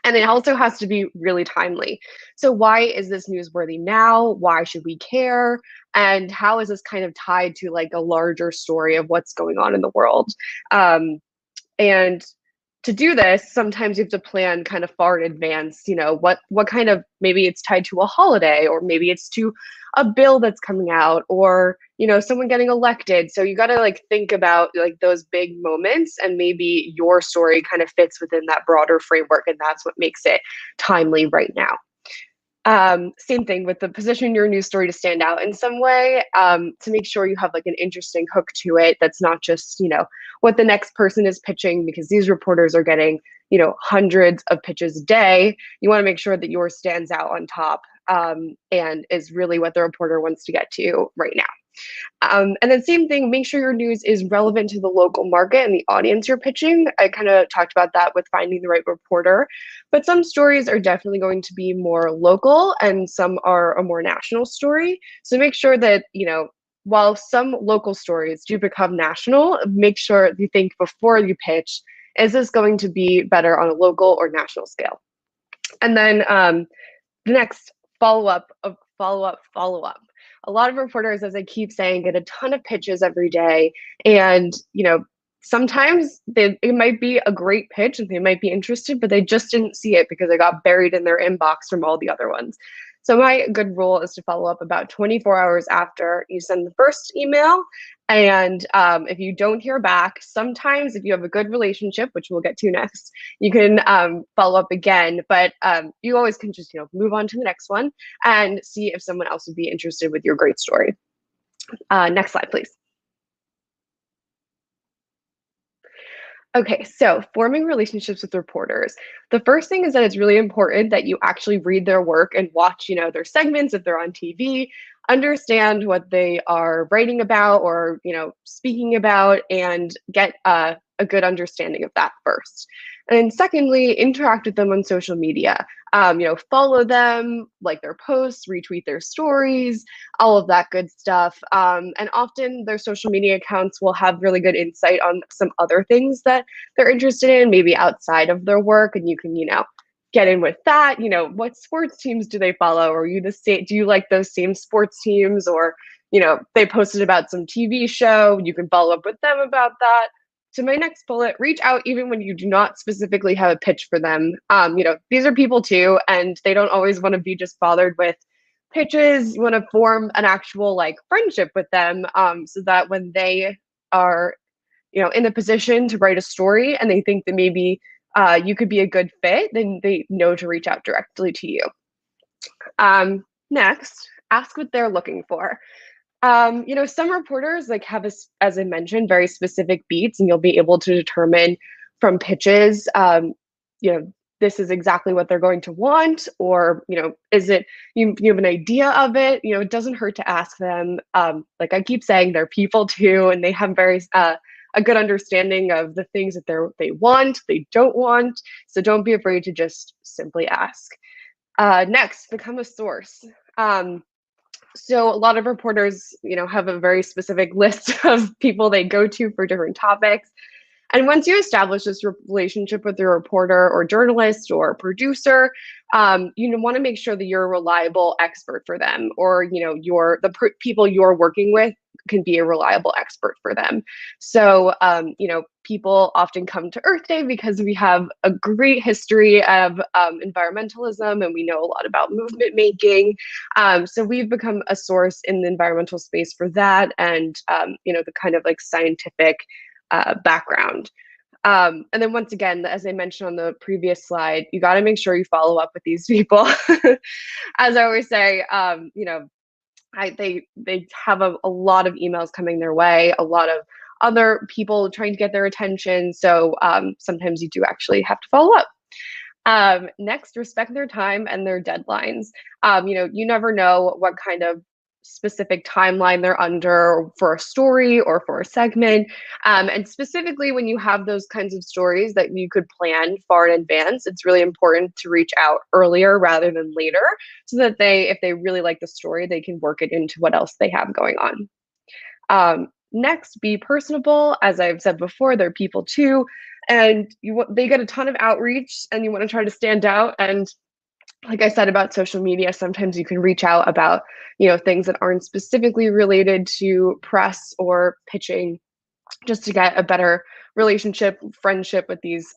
And it also has to be really timely. So why is this newsworthy now? Why should we care? And how is this kind of tied to like a larger story of what's going on in the world? And to do this, sometimes you have to plan kind of far in advance, what kind of, maybe it's tied to a holiday, or maybe it's to a bill that's coming out, or, someone getting elected. So you got to like think about like those big moments, and maybe your story kind of fits within that broader framework, and that's what makes it timely right now. Same thing with the position your news story to stand out in some way, to make sure you have like an interesting hook to it that's not just, what the next person is pitching, because these reporters are getting, hundreds of pitches a day. You want to make sure that yours stands out on top, and is really what the reporter wants to get to right now. And then same thing, make sure your news is relevant to the local market and the audience you're pitching. I kind of talked about that with finding the right reporter, but some stories are definitely going to be more local and some are a more national story. So make sure that, while some local stories do become national, make sure you think before you pitch, is this going to be better on a local or national scale? And then the next follow-up. A lot of reporters, as I keep saying, get a ton of pitches every day. And, sometimes it might be a great pitch and they might be interested, but they just didn't see it because it got buried in their inbox from all the other ones. So my good rule is to follow up about 24 hours after you send the first email. And if you don't hear back, sometimes if you have a good relationship, which we'll get to next, you can follow up again. But you always can just move on to the next one and see if someone else would be interested with your great story. Next slide, please. Okay, so forming relationships with reporters. The first thing is that it's really important that you actually read their work and watch, their segments if they're on TV, understand what they are writing about or, speaking about, and get a good understanding of that first. And then secondly, interact with them on social media. Follow them, like their posts, retweet their stories, all of that good stuff. And often their social media accounts will have really good insight on some other things that they're interested in, maybe outside of their work, and you can, get in with that. What sports teams do they follow? Are you the same? Do you like those same sports teams? Or, they posted about some TV show, you can follow up with them about that. To my next bullet, reach out even when you do not specifically have a pitch for them. These are people too, and they don't always want to be just bothered with pitches. You want to form an actual friendship with them, so that when they are, in a position to write a story and they think that maybe you could be a good fit, then they know to reach out directly to you. Next, ask what they're looking for. Some reporters have, as I mentioned, very specific beats, and you'll be able to determine from pitches, this is exactly what they're going to want, or, is it, you have an idea of it, it doesn't hurt to ask them. Like I keep saying, they're people too, and they have very, a good understanding of the things that they want, they don't want. So don't be afraid to just simply ask. Next, become a source. So a lot of reporters, have a very specific list of people they go to for different topics. And once you establish this relationship with your reporter or journalist or producer, you want to make sure that you're a reliable expert for them, or the people you're working with can be a reliable expert for them. So people often come to Earth Day because we have a great history of environmentalism, and we know a lot about movement making. So we've become a source in the environmental space for that, and the kind of scientific background. And then once again, as I mentioned on the previous slide, you got to make sure you follow up with these people. As I always say, they have a lot of emails coming their way, a lot of other people trying to get their attention. So sometimes you do actually have to follow up. Next, respect their time and their deadlines. You never know what kind of specific timeline they're under for a story or for a segment. And specifically when you have those kinds of stories that you could plan far in advance, it's really important to reach out earlier rather than later, so that if they really like the story, they can work it into what else they have going on. Next, be personable. As I've said before, they're people too, and they get a ton of outreach, and you want to try to stand out. And like I said about social media, sometimes you can reach out about, things that aren't specifically related to press or pitching. just to get a better relationship, friendship with these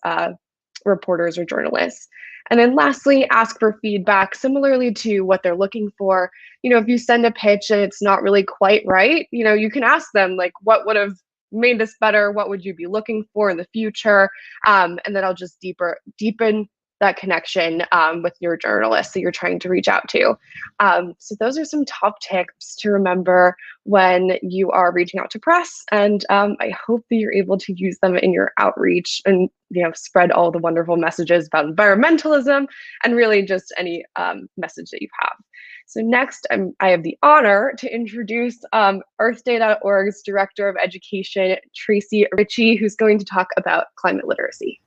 reporters or journalists. And then lastly, ask for feedback similarly to what they're looking for. If you send a pitch and it's not really quite right, you can ask them, like, what would have made this better? What would you be looking for in the future? And then I'll just deepen that connection with your journalist that you're trying to reach out to. So those are some top tips to remember when you are reaching out to press. And I hope that you're able to use them in your outreach and spread all the wonderful messages about environmentalism and really just any message that you have. So next, I have the honor to introduce EarthDay.org's Director of Education, Tracy Ritchie, who's going to talk about climate literacy.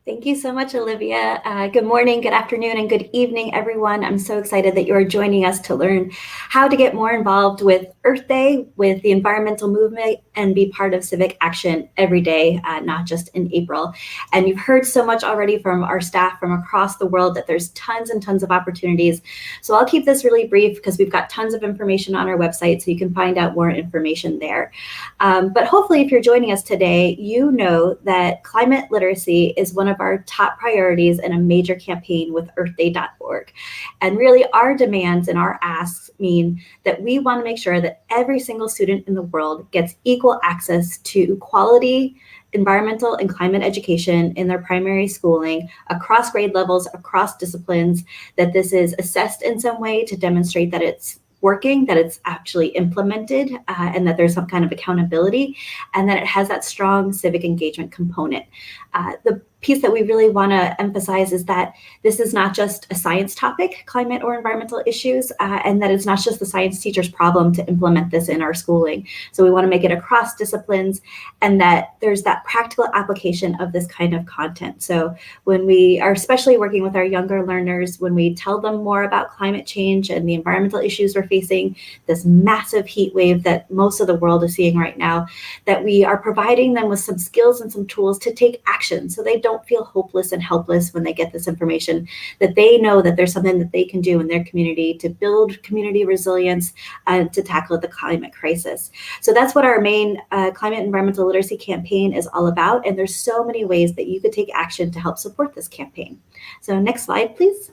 Thank you so much, Olivia. Good morning, good afternoon, and good evening, everyone. I'm so excited that you are joining us to learn how to get more involved with Earth Day, with the environmental movement, and be part of civic action every day, not just in April. And you've heard so much already from our staff from across the world that there's tons and tons of opportunities. So I'll keep this really brief because we've got tons of information on our website, so you can find out more information there. But hopefully, if you're joining us today, you know that climate literacy is one of our top priorities in a major campaign with EarthDay.org. And really our demands and our asks mean that we want to make sure that every single student in the world gets equal access to quality environmental and climate education in their primary schooling across grade levels, across disciplines, that this is assessed in some way to demonstrate that it's working, that it's actually implemented, and that there's some kind of accountability, and that it has that strong civic engagement component. The piece that we really want to emphasize is that this is not just a science topic, climate or environmental issues, and that it's not just the science teacher's problem to implement this in our schooling. So we want to make it across disciplines, and that there's that practical application of this kind of content. So when we are especially working with our younger learners, when we tell them more about climate change and the environmental issues we're facing, this massive heat wave that most of the world is seeing right now, that we are providing them with some skills and some tools to take action so they don't feel hopeless and helpless when they get this information, that they know that there's something that they can do in their community to build community resilience to tackle the climate crisis. So that's what our main climate environmental literacy campaign is all about. And there's so many ways that you could take action to help support this campaign. So next slide, please.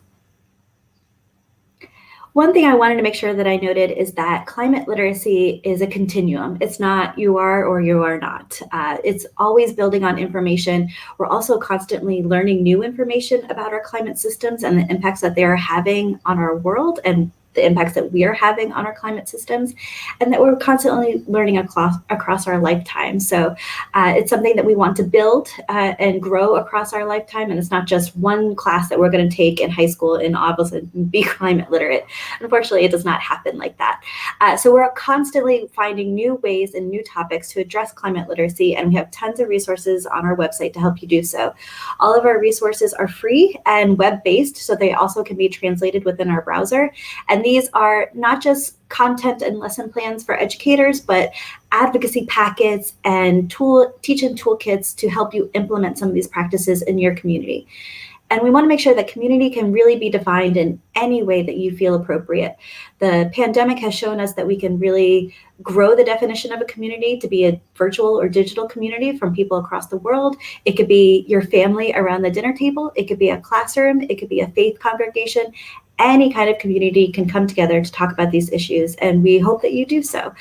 One thing I wanted to make sure that I noted is that climate literacy is a continuum. It's not you are or you are not. It's always building on information. We're also constantly learning new information about our climate systems and the impacts that they are having on our world and the impacts that we are having on our climate systems, and that we're constantly learning across our lifetime. So it's something that we want to build and grow across our lifetime, and it's not just one class that we're going to take in high school and all of a sudden be climate literate. Unfortunately, it does not happen like that. So we're constantly finding new ways and new topics to address climate literacy, and we have tons of resources on our website to help you do so. All of our resources are free and web-based, so they also can be translated within our browser. And these are not just content and lesson plans for educators, but advocacy packets and teach-in toolkits to help you implement some of these practices in your community. And we want to make sure that community can really be defined in any way that you feel appropriate. The pandemic has shown us that we can really grow the definition of a community to be a virtual or digital community from people across the world. It could be your family around the dinner table. It could be a classroom. It could be a faith congregation. Any kind of community can come together to talk about these issues, and we hope that you do so.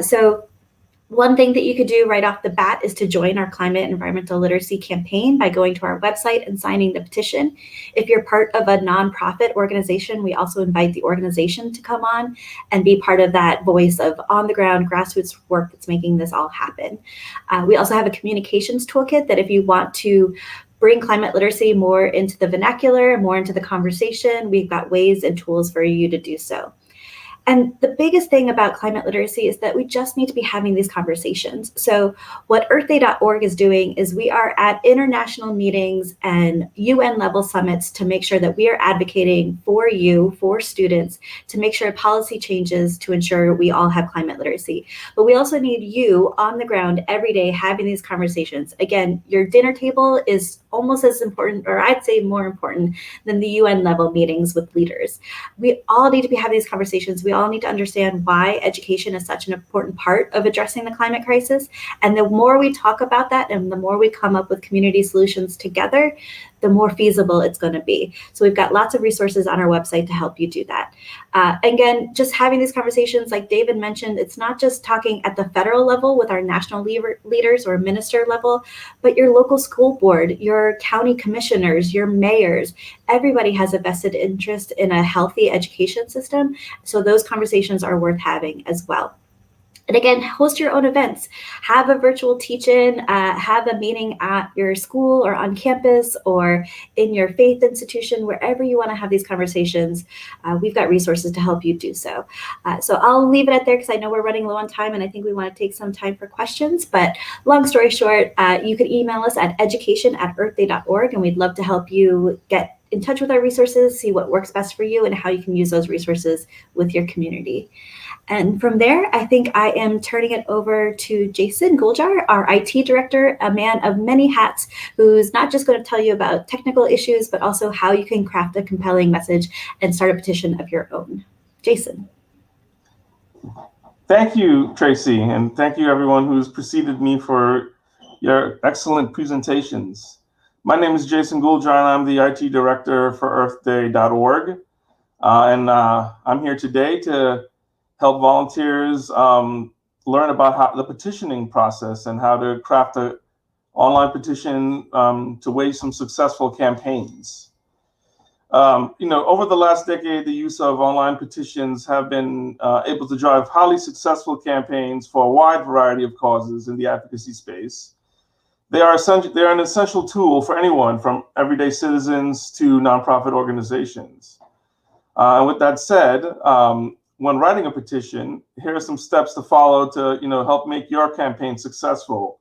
So one thing that you could do right off the bat is to join our climate and environmental literacy campaign by going to our website and signing the petition. If you're part of a nonprofit organization, we also invite the organization to come on and be part of that voice of on-the-ground grassroots work that's making this all happen. We also have a communications toolkit that if you want to bring climate literacy more into the vernacular, more into the conversation, we've got ways and tools for you to do so. And the biggest thing about climate literacy is that we just need to be having these conversations. So what EarthDay.org is doing is we are at international meetings and UN level summits to make sure that we are advocating for you, for students, to make sure policy changes to ensure we all have climate literacy. But we also need you on the ground every day having these conversations. Again, your dinner table is almost as important, or I'd say more important, than the UN level meetings with leaders. We all need to be having these conversations. We all need to understand why education is such an important part of addressing the climate crisis. And the more we talk about that and the more we come up with community solutions together, the more feasible it's going to be. So we've got lots of resources on our website to help you do that. Again, just having these conversations, like David mentioned, it's not just talking at the federal level with our national leaders or minister level, but your local school board, your county commissioners, your mayors. Everybody has a vested interest in a healthy education system. So those conversations are worth having as well. And again, host your own events. Have a virtual teach-in, have a meeting at your school or on campus or in your faith institution, wherever you want to have these conversations. We've got resources to help you do so. So I'll leave it at there because I know we're running low on time and I think we want to take some time for questions. But long story short, you can email us at education@earthday.org and we'd love to help you get in touch with our resources, see what works best for you and how you can use those resources with your community. And from there, I think I am turning it over to Jason Guljar, our IT director, a man of many hats, who's not just going to tell you about technical issues, but also how you can craft a compelling message and start a petition of your own. Jason.
Thank you, Tracy, and thank you everyone who's preceded me for your excellent presentations. My name is Jason Guljar, and I'm the IT director for earthday.org. I'm here today to help volunteers learn about how the petitioning process and how to craft an online petition to wage some successful campaigns. Over the last decade, the use of online petitions have been able to drive highly successful campaigns for a wide variety of causes in the advocacy space. They are an essential tool for anyone from everyday citizens to nonprofit organizations. And with that said, when writing a petition, here are some steps to follow to help make your campaign successful.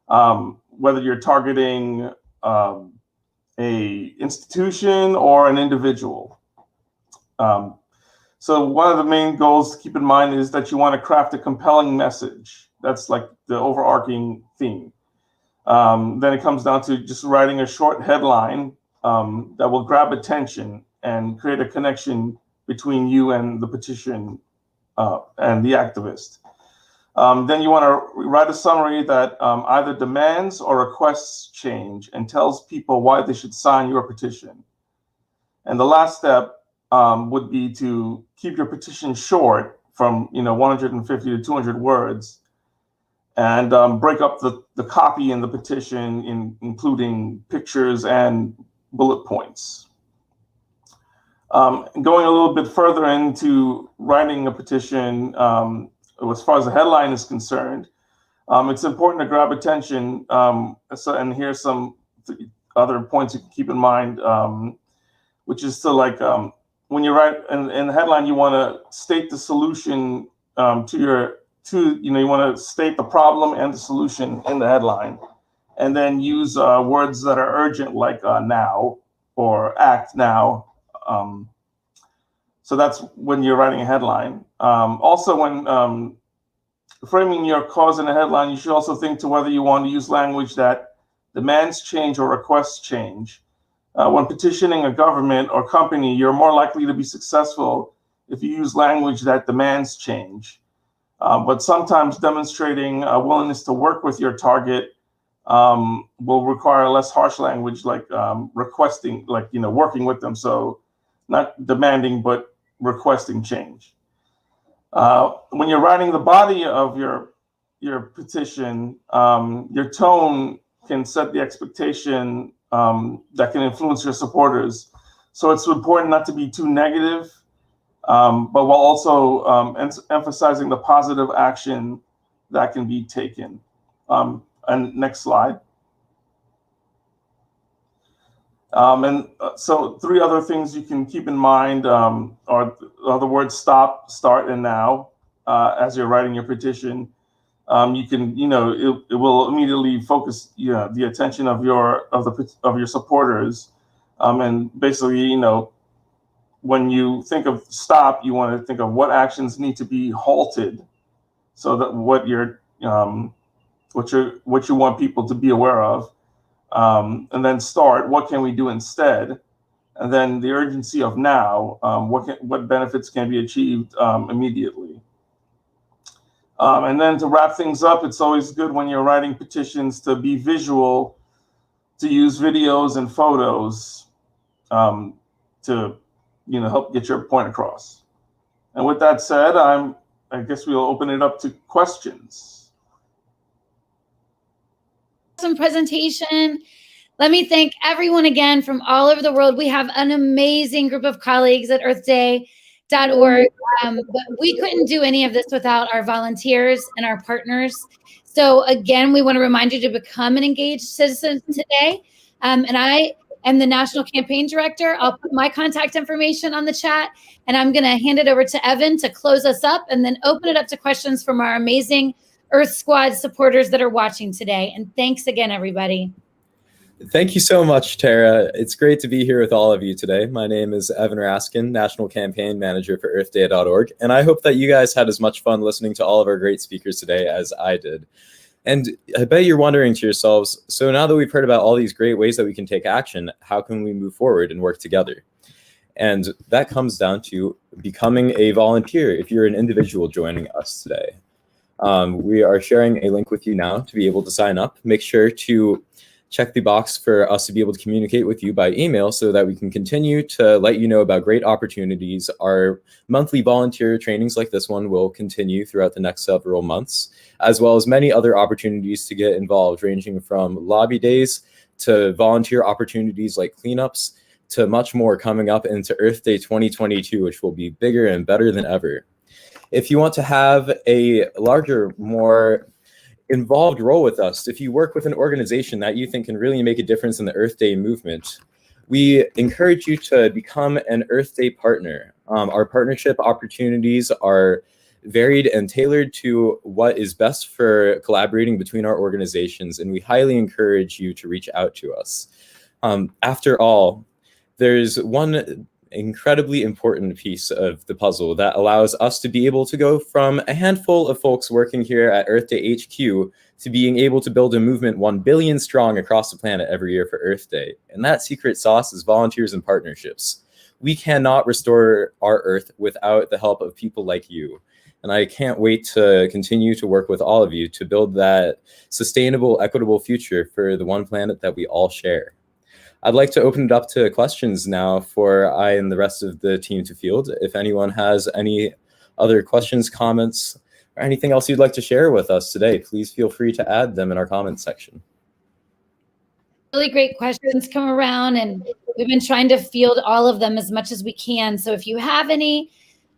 Whether you're targeting a institution or an individual. So one of the main goals to keep in mind is that you want to craft a compelling message. That's like the overarching theme. Then it comes down to just writing a short headline that will grab attention and create a connection between you and the petition and the activist. Then you want to write a summary that either demands or requests change and tells people why they should sign your petition. And the last step would be to keep your petition short from 150 to 200 words and break up the copy in the petition, including pictures and bullet points. Going a little bit further into writing a petition, as far as the headline is concerned, it's important to grab attention. And here's some other points you can keep in mind, which is to when you write in the headline, you want to state the solution you want to state the problem and the solution in the headline, and then use words that are urgent, like now or act now. So that's when you're writing a headline. Also, when framing your cause in a headline, you should also think to whether you want to use language that demands change or requests change. When petitioning a government or company, you're more likely to be successful if you use language that demands change. But sometimes demonstrating a willingness to work with your target will require less harsh language, like requesting, working with them. So not demanding, but requesting change. When you're writing the body of your petition, your tone can set the expectation that can influence your supporters. So it's important not to be too negative, but while also emphasizing the positive action that can be taken. And next slide. So 3 other things you can keep in mind are the words stop, start, and now as you're writing your petition. You can, it will immediately focus the attention of your supporters, and basically, when you think of stop, you want to think of what actions need to be halted, so that what you want people to be aware of. and then start, what can we do instead? And then the urgency of now, what benefits can be achieved immediately. And then to wrap things up, it's always good when you're writing petitions to be visual, to use videos and photos to help get your point across. And with that said, I guess we'll open it up to questions.
Awesome presentation. Let me thank everyone again from all over the world. We have an amazing group of colleagues at earthday.org. But we couldn't do any of this without our volunteers and our partners. So again, we want to remind you to become an engaged citizen today. And I am the National Campaign Director. I'll put my contact information on the chat, and I'm going to hand it over to Evan to close us up and then open it up to questions from our amazing Earth Squad supporters that are watching today. And thanks again, everybody.
Thank you so much, Tara. It's great to be here with all of you today. My name is Evan Raskin, National Campaign Manager for earthday.org, and I hope that you guys had as much fun listening to all of our great speakers today as I did. And I bet you're wondering to yourselves, so now that we've heard about all these great ways that we can take action, how can we move forward and work together? And that comes down to becoming a volunteer if you're an individual joining us today. We are sharing a link with you now to be able to sign up. Make sure to check the box for us to be able to communicate with you by email so that we can continue to let you know about great opportunities. Our monthly volunteer trainings like this one will continue throughout the next several months, as well as many other opportunities to get involved, ranging from lobby days to volunteer opportunities like cleanups to much more coming up into Earth Day 2022, which will be bigger and better than ever. If you want to have a larger, more involved role with us, if you work with an organization that you think can really make a difference in the Earth Day movement, we encourage you to become an Earth Day partner. Our partnership opportunities are varied and tailored to what is best for collaborating between our organizations, and we highly encourage you to reach out to us. After all, there's one incredibly important piece of the puzzle that allows us to be able to go from a handful of folks working here at Earth Day HQ to being able to build a movement 1 billion strong across the planet every year for Earth Day. And that secret sauce is volunteers and partnerships. We cannot restore our Earth without the help of people like you. And I can't wait to continue to work with all of you to build that sustainable, equitable future for the one planet that we all share. I'd like to open it up to questions now for I and the rest of the team to field. If anyone has any other questions, comments, or anything else you'd like to share with us today, please feel free to add them in our comments section.
Really great questions come around, and we've been trying to field all of them as much as we can. So if you have any,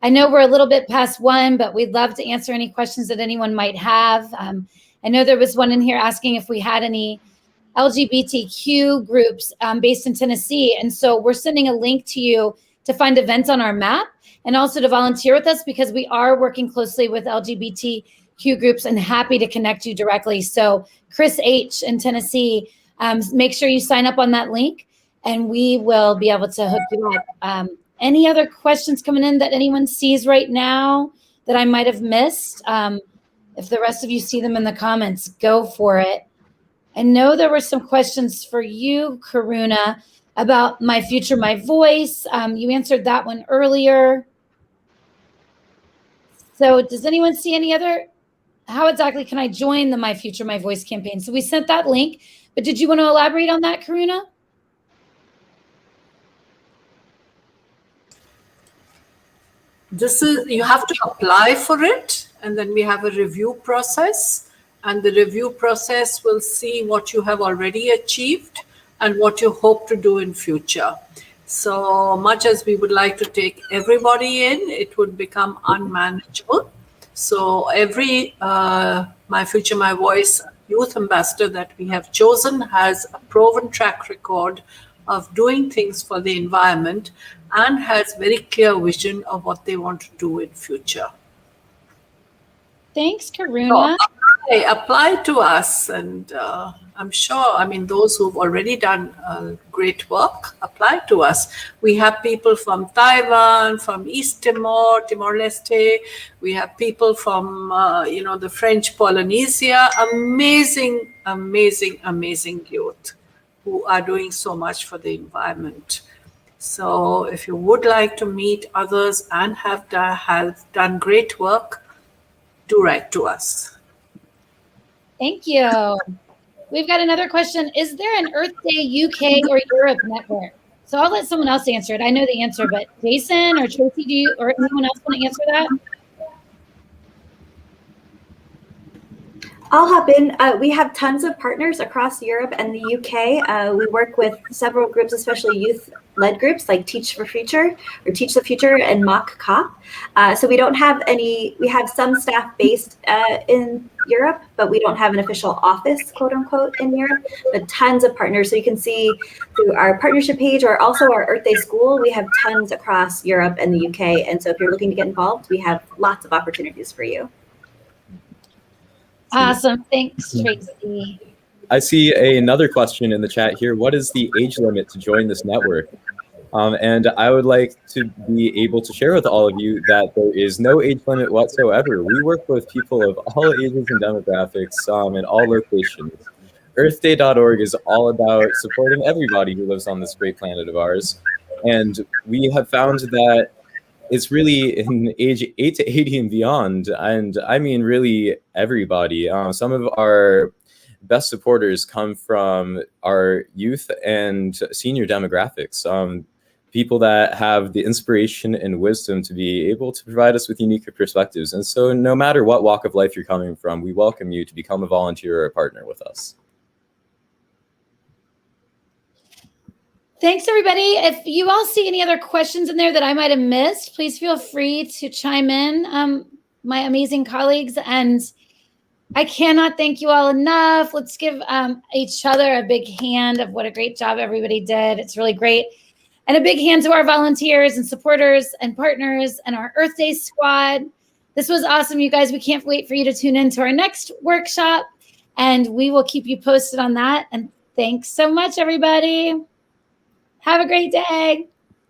I know we're a little bit past 1, but we'd love to answer any questions that anyone might have. I know there was one in here asking if we had any LGBTQ groups based in Tennessee. And so we're sending a link to you to find events on our map and also to volunteer with us, because we are working closely with LGBTQ groups and happy to connect you directly. So Chris H. in Tennessee, make sure you sign up on that link and we will be able to hook you up. Any other questions coming in that anyone sees right now that I might have missed? If the rest of you see them in the comments, go for it. I know there were some questions for you, Karuna, about My Future, My Voice. You answered that one earlier. So does anyone see any other? How exactly can I join the My Future, My Voice campaign? So we sent that link, but did you want to elaborate on that, Karuna?
You have to apply for it, and then we have a review process. And the review process will see what you have already achieved and what you hope to do in future. So much as we would like to take everybody in, it would become unmanageable. So every My Future, My Voice youth ambassador that we have chosen has a proven track record of doing things for the environment and has very clear vision of what they want to do in future.
Thanks, Karuna.
So apply to us, and I'm sure, those who've already done great work, apply to us. We have people from Taiwan, from East Timor, Timor-Leste. We have people from, the French Polynesia. Amazing, amazing, amazing youth. who are doing so much for the environment. So if you would like to meet others and have done great work, do write to us.
Thank you. We've got another question. Is there an Earth Day UK or Europe network? So I'll let someone else answer it. I know the answer, but Jason or Tracy, do you or anyone else want to answer that?
I'll hop in. We have tons of partners across Europe and the UK. We work with several groups, especially youth-led groups like Teach for Future or Teach the Future and Mock Cop. So we don't have any, we have some staff based in Europe, but we don't have an official office, quote unquote, in Europe, but tons of partners. So you can see through our partnership page or also our Earth Day School, we have tons across Europe and the UK. And so if you're looking to get involved, we have lots of opportunities for you.
Awesome. Thanks, Tracy.
I see another question in the chat here. What is the age limit to join this network? And I would like to be able to share with all of you that there is no age limit whatsoever. We work with people of all ages and demographics in all locations. EarthDay.org is all about supporting everybody who lives on this great planet of ours. And we have found that it's really in age 8 to 80 and beyond. And I mean, really everybody. Some of our best supporters come from our youth and senior demographics. People that have the inspiration and wisdom to be able to provide us with unique perspectives. And so no matter what walk of life you're coming from, we welcome you to become a volunteer or a partner with us.
Thanks, everybody. If you all see any other questions in there that I might have missed, please feel free to chime in, my amazing colleagues. And I cannot thank you all enough. Let's give each other a big hand of what a great job everybody did. It's really great. And a big hand to our volunteers and supporters and partners and our Earth Day squad. This was awesome, you guys. We can't wait for you to tune in to our next workshop, and we will keep you posted on that. And thanks so much, everybody. Have a great day.